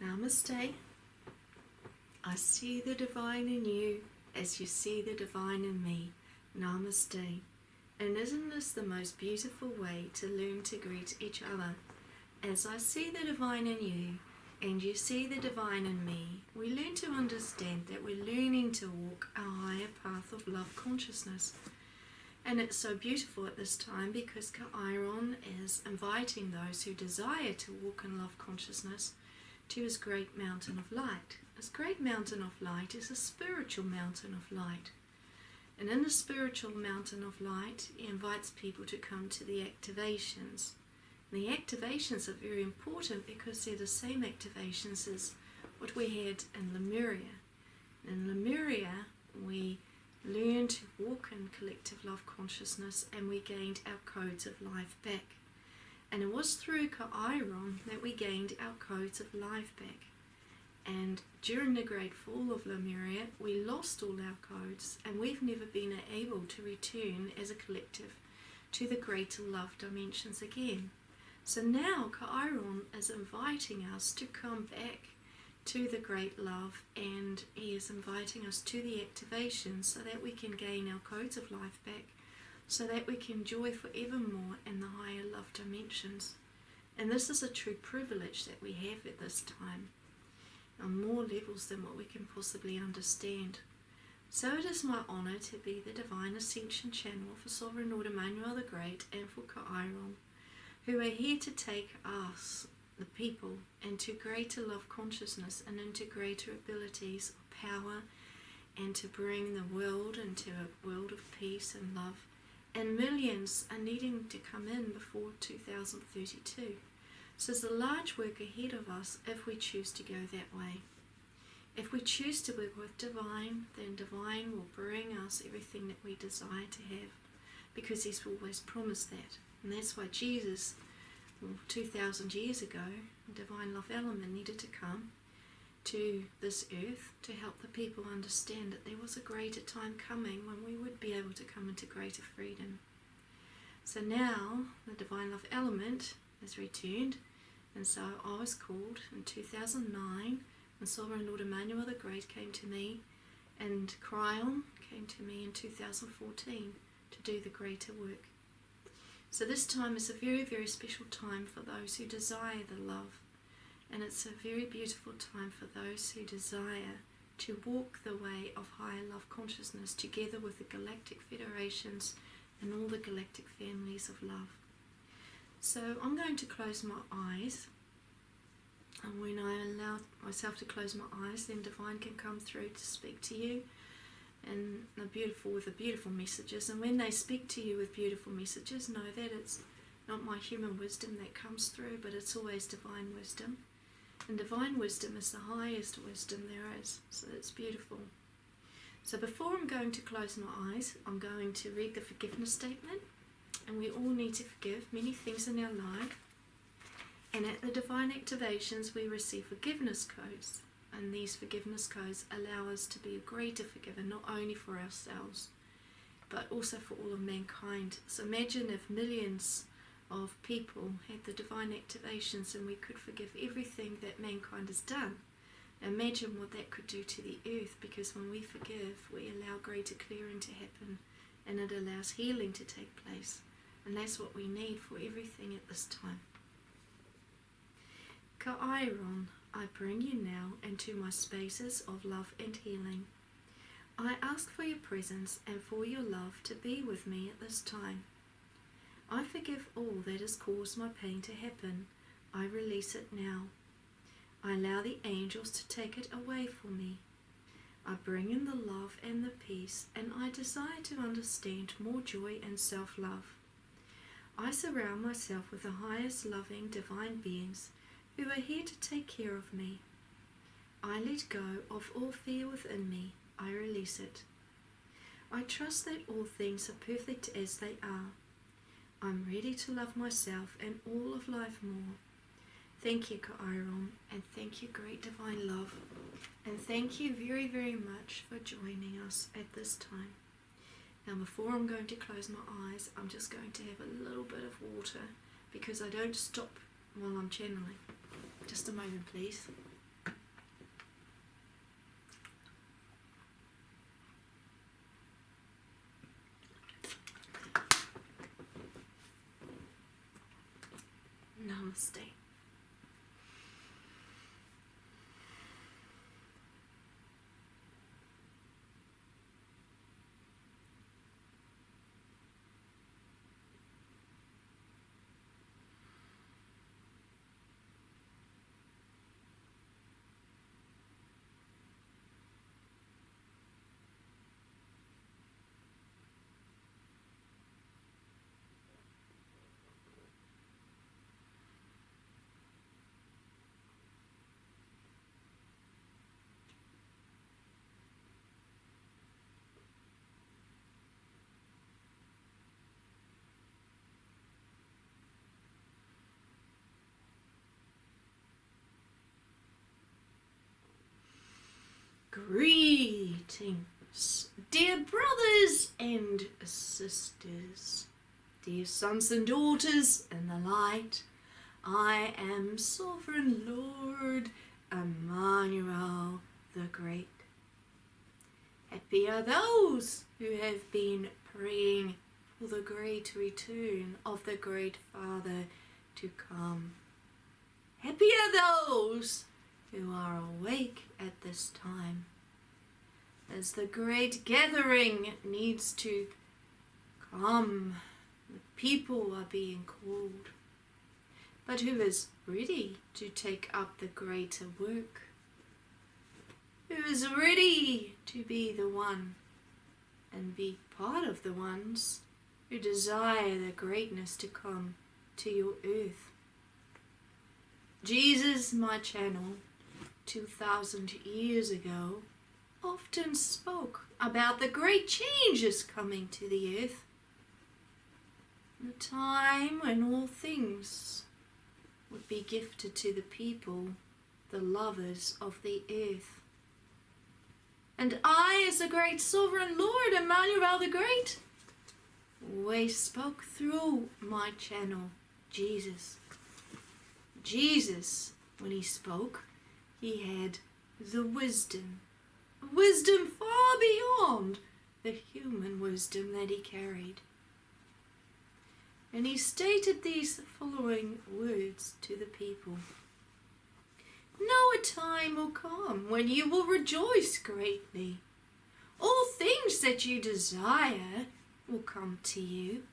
Namaste. I see the divine in you as you see the divine in me. Namaste. And isn't this the most beautiful way to learn to greet each other? As I see the divine in you and you see the divine in me, we learn to understand that we're learning to walk a higher path of love consciousness. And it's so beautiful at this time because CAEAYARON is inviting those who desire to walk in love consciousness to his great mountain of light. His great mountain of light is a spiritual mountain of light. And in the spiritual mountain of light, he invites people to come to the activations. And the activations are very important because they're the same activations as what we had in Lemuria. In Lemuria, we learned to walk in collective love consciousness and we gained our codes of life back. And it was through CAEAYARON that we gained our codes of life back. And during the great fall of Lemuria, we lost all our codes and we've never been able to return as a collective to the greater love dimensions again. So now CAEAYARON is inviting us to come back to the great love, and he is inviting us to the activation so that we can gain our codes of life back, so that we can enjoy forevermore in the higher love dimensions. And this is a true privilege that we have at this time, on more levels than what we can possibly understand. So it is my honour to be the Divine Ascension Channel for Sovereign Lord Emmanuel the Great and for CAEAYARON, who are here to take us, the people, into greater love consciousness and into greater abilities of power, and to bring the world into a world of peace and love. And millions are needing to come in before 2032. So there's a large work ahead of us if we choose to go that way. If we choose to work with Divine, then Divine will bring us everything that we desire to have, because he's always promised that. And that's why Jesus, 2,000 years ago, the Divine Love Element needed to come to this earth to help the people understand that there was a greater time coming when we would be able to come into greater freedom. So now the Divine Love Element has returned, and so I was called in 2009 when Sovereign Lord Emmanuel the Great came to me, and CAEAYARON came to me in 2014 to do the greater work. So this time is a very, very special time for those who desire the love. And it's a very beautiful time for those who desire to walk the way of higher love consciousness together with the galactic federations and all the galactic families of love. So I'm going to close my eyes. And when I allow myself to close my eyes, then Divine can come through to speak to you and with the beautiful messages. And when they speak to you with beautiful messages, know that it's not my human wisdom that comes through, but it's always divine wisdom. And divine wisdom is the highest wisdom there is. So it's beautiful. So before I'm going to close my eyes, I'm going to read the forgiveness statement. And we all need to forgive many things in our life. And at the Divine Activations, we receive forgiveness codes. And these forgiveness codes allow us to be a greater forgiver, not only for ourselves, but also for all of mankind. So imagine if millions of people had the Divine Activations and we could forgive everything that mankind has done. Imagine what that could do to the earth, because when we forgive, we allow greater clearing to happen, and it allows healing to take place. And that's what we need for everything at this time. CAEAYARON, I bring you now into my spaces of love and healing. I ask for your presence and for your love to be with me at this time. I forgive all that has caused my pain to happen. I release it now. I allow the angels to take it away for me. I bring in the love and the peace, and I desire to understand more joy and self-love. I surround myself with the highest loving divine beings who are here to take care of me. I let go of all fear within me. I release it. I trust that all things are perfect as they are. I'm ready to love myself and all of life more. Thank you, CAEAYARON, and thank you, Great Divine Love. And thank you very, very much for joining us at this time. Now, before I'm going to close my eyes, I'm just going to have a little bit of water, because I don't stop while I'm channeling. Just a moment, please. Greetings, dear brothers and sisters, dear sons and daughters in the light. I am Sovereign Lord Emmanuel the Great. Happy are those who have been praying for the great return of the Great Father to come. Happy are those who are awake at this time, as the great gathering needs to come. The people are being called, but who is ready to take up the greater work? Who is ready to be the one and be part of the ones who desire the greatness to come to your earth? Jesus, my channel, 2,000 years ago, often spoke about the great changes coming to the earth. The time when all things would be gifted to the people, the lovers of the earth. And I, as the great sovereign Lord Emmanuel the Great, always spoke through my channel, Jesus. Jesus, when he spoke, he had the wisdom far beyond the human wisdom that he carried. And he stated these following words to the people. Now a time will come when you will rejoice greatly. All things that you desire will come to you.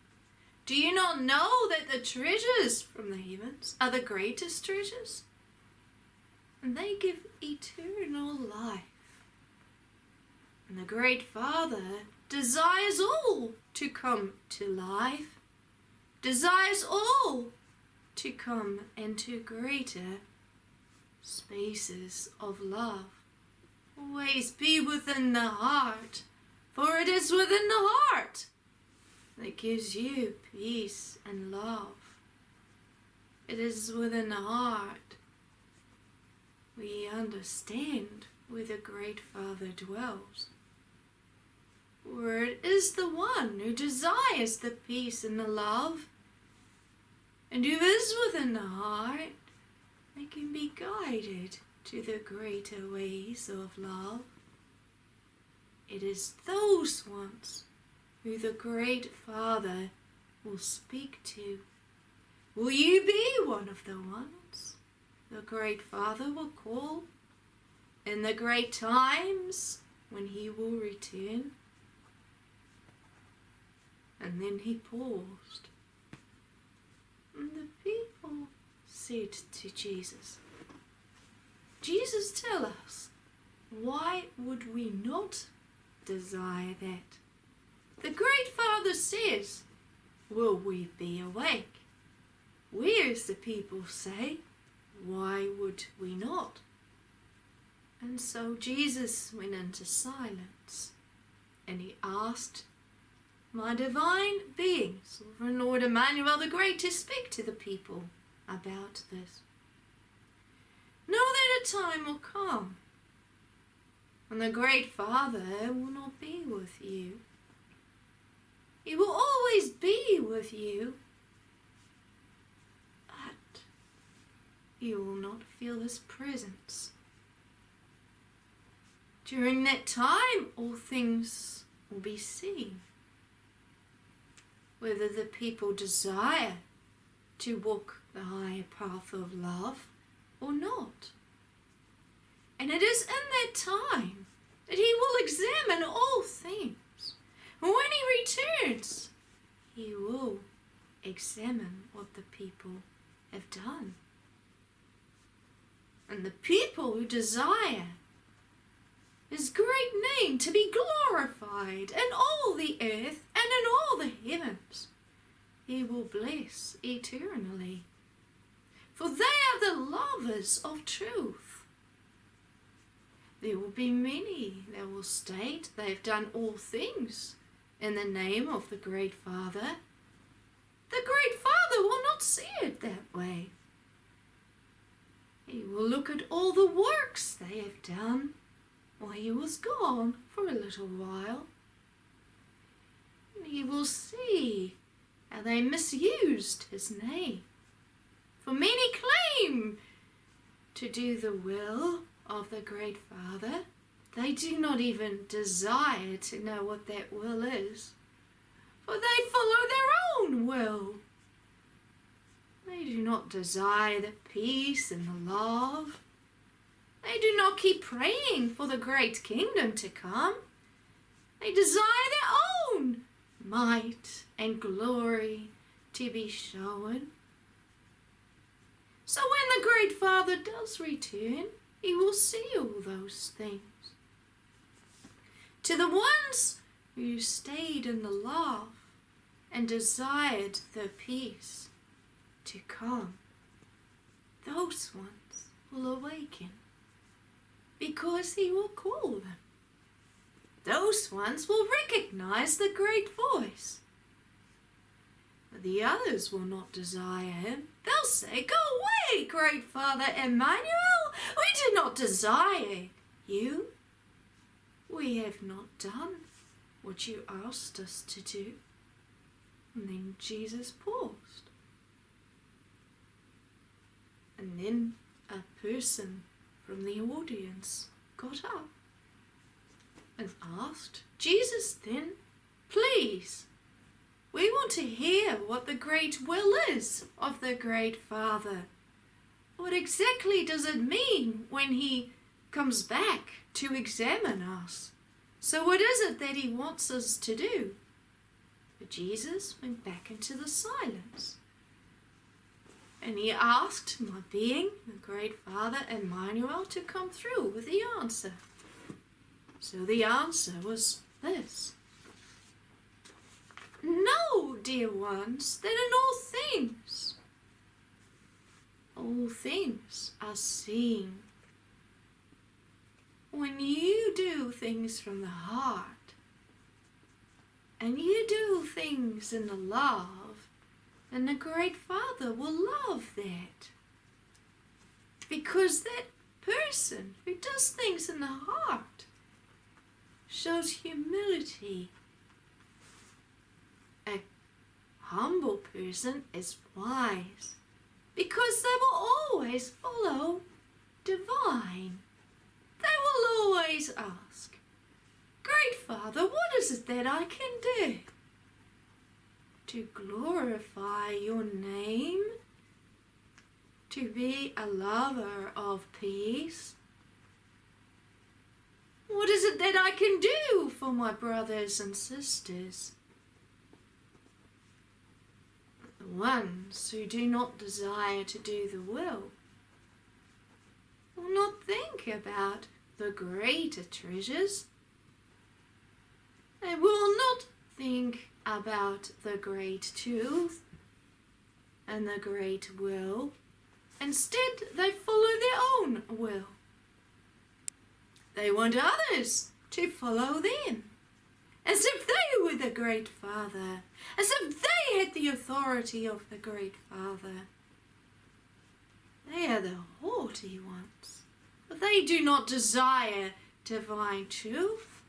Do you not know that the treasures from the heavens are the greatest treasures? And they give eternal life. And the Great Father desires all to come to life, desires all to come into greater spaces of love. Always be within the heart, for it is within the heart that gives you peace and love. It is within the heart we understand where the Great Father dwells. For it is the one who desires the peace and the love, and who is within the heart that can be guided to the greater ways of love. It is those ones who the Great Father will speak to. Will you be one of the ones the Great Father will call in the great times when he will return? And then he paused, and the people said to Jesus, Jesus, tell us, why would we not desire that? The Great Father says, will we be awake? Whereas the people say, why would we not? And so Jesus went into silence, and he asked my divine being, Sovereign Lord Emmanuel the Great, to speak to the people about this. Know that a time will come when the Great Father will not be with you. He will always be with you, but you will not feel his presence. During that time, all things will be seen, whether the people desire to walk the higher path of love or not. And it is in that time that he will examine all things. And when he returns, he will examine what the people have done. And the people who desire his great name to be glorified in all the earth and in all the heavens, he will bless eternally. For they are the lovers of truth. There will be many that will state they have done all things in the name of the Great Father. The Great Father will not see it that way. He will look at all the works they have done while he was gone for a little while. And he will see how they misused his name. For many claim to do the will of the Great Father. They do not even desire to know what that will is, for they follow their own will. They do not desire the peace and the love. They do not keep praying for the great kingdom to come. They desire their own might and glory to be shown. So when the Great Father does return, he will see all those things. To the ones who stayed in the love and desired the peace to come, those ones will awaken, because he will call them. Those ones will recognize the great voice. But the others will not desire him. They'll say, "Go away, Great Father Emmanuel. We do not desire you. We have not done what you asked us to do." And then Jesus paused. And then a person from the audience got up and asked, "Jesus, then, please, we want to hear what the great will is of the Great Father. What exactly does it mean when he comes back to examine us? So what is it that he wants us to do?" But Jesus went back into the silence. And he asked my being, the Great Father Emmanuel, to come through with the answer. So the answer was this: "Know, dear ones, that in all things are seen. When you do things from the heart, and you do things in the love, then the Great Father will love that. Because that person who does things in the heart shows humility. A humble person is wise, because they will always follow divine. They will always ask, 'Great Father, what is it that I can do to glorify your name, to be a lover of peace? What is it that I can do for my brothers and sisters?' The ones who do not desire to do the will not think about the greater treasures. They will not think about the great truth and the great will. Instead, they follow their own will. They want others to follow them, as if they were the Great Father, as if they had the authority of the Great Father. They are the haughty ones, but they do not desire divine truth.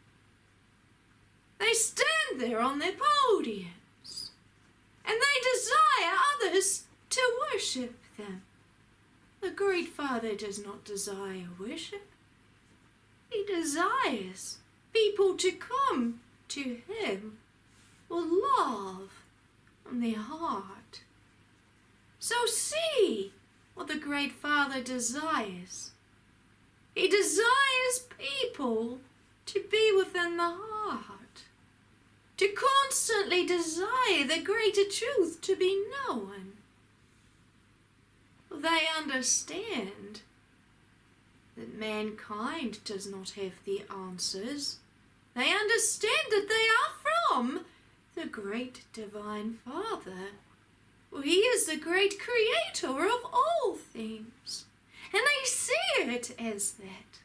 They stand there on their podiums, and they desire others to worship them. The Great Father does not desire worship. He desires people to come to him with love from their heart. So see what the Great Father desires. He desires people to be within the heart, to constantly desire the greater truth to be known. They understand that mankind does not have the answers. They understand that they are from the great Divine Father. For he is the great creator of all things, and they see it as that.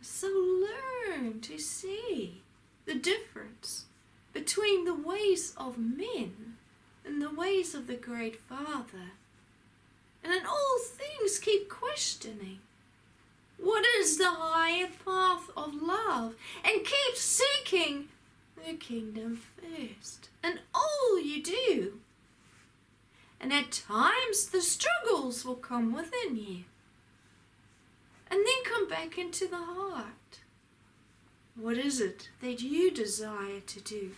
So learn to see the difference between the ways of men and the ways of the Great Father. And in all things keep questioning, choose the higher path of love and keep seeking the kingdom first in all you do. And at times the struggles will come within you and then come back into the heart. What is it that you desire to do?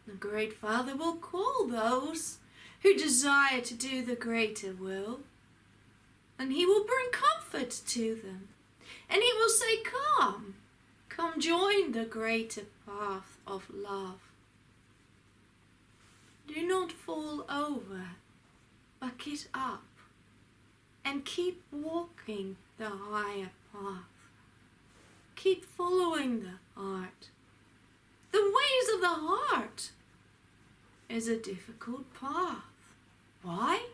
The Great Father will call those who desire to do the greater will, and he will bring comfort to them, and he will say, come join the greater path of love. Do not fall over, but get up and keep walking the higher path. Keep following the heart. The ways of the heart is a difficult path. Why?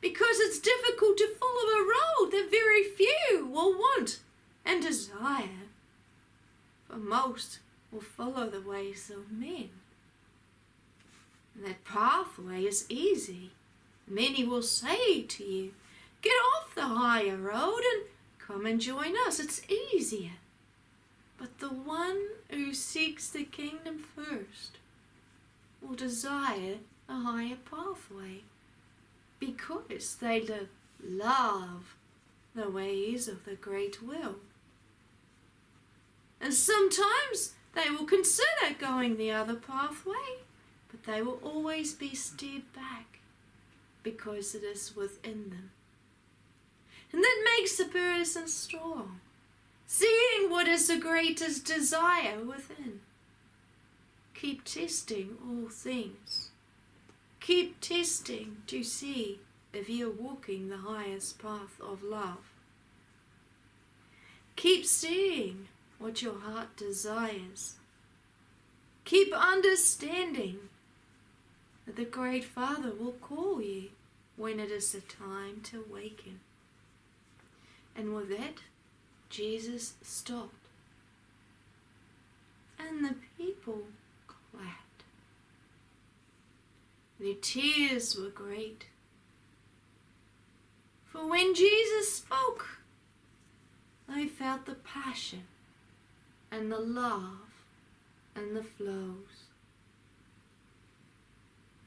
Because it's difficult to follow a road that very few will want and desire. For most will follow the ways of men. And that pathway is easy. Many will say to you, get off the higher road and come and join us. It's easier. But the one who seeks the kingdom first will desire a higher pathway because they love the ways of the great will. And sometimes they will consider going the other pathway, but they will always be steered back because it is within them. And that makes the person strong, seeing what is the greatest desire within. Keep testing all things. Keep testing to see if you're walking the highest path of love. Keep seeing what your heart desires. Keep understanding that the Great Father will call you when it is the time to awaken. And with that, Jesus stopped, and the people clapped. Their tears were great, for when Jesus spoke, they felt the passion and the love and the flows.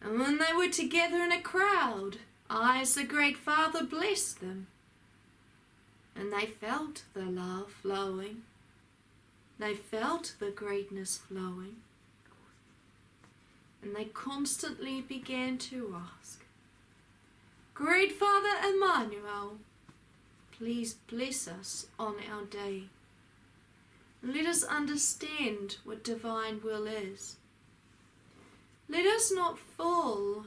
And when they were together in a crowd, as the Great Father blessed them, and they felt the love flowing. They felt the greatness flowing. And they constantly began to ask, Great Father Emmanuel, please bless us on our day. Let us understand what divine will is. Let us not fall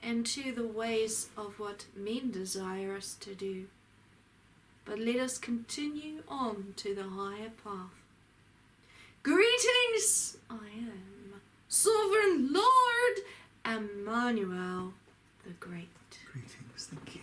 into the ways of what men desire us to do, but let us continue on to the higher path. Greetings, I am Sovereign Lord Emmanuel the Great. Greetings, thank you.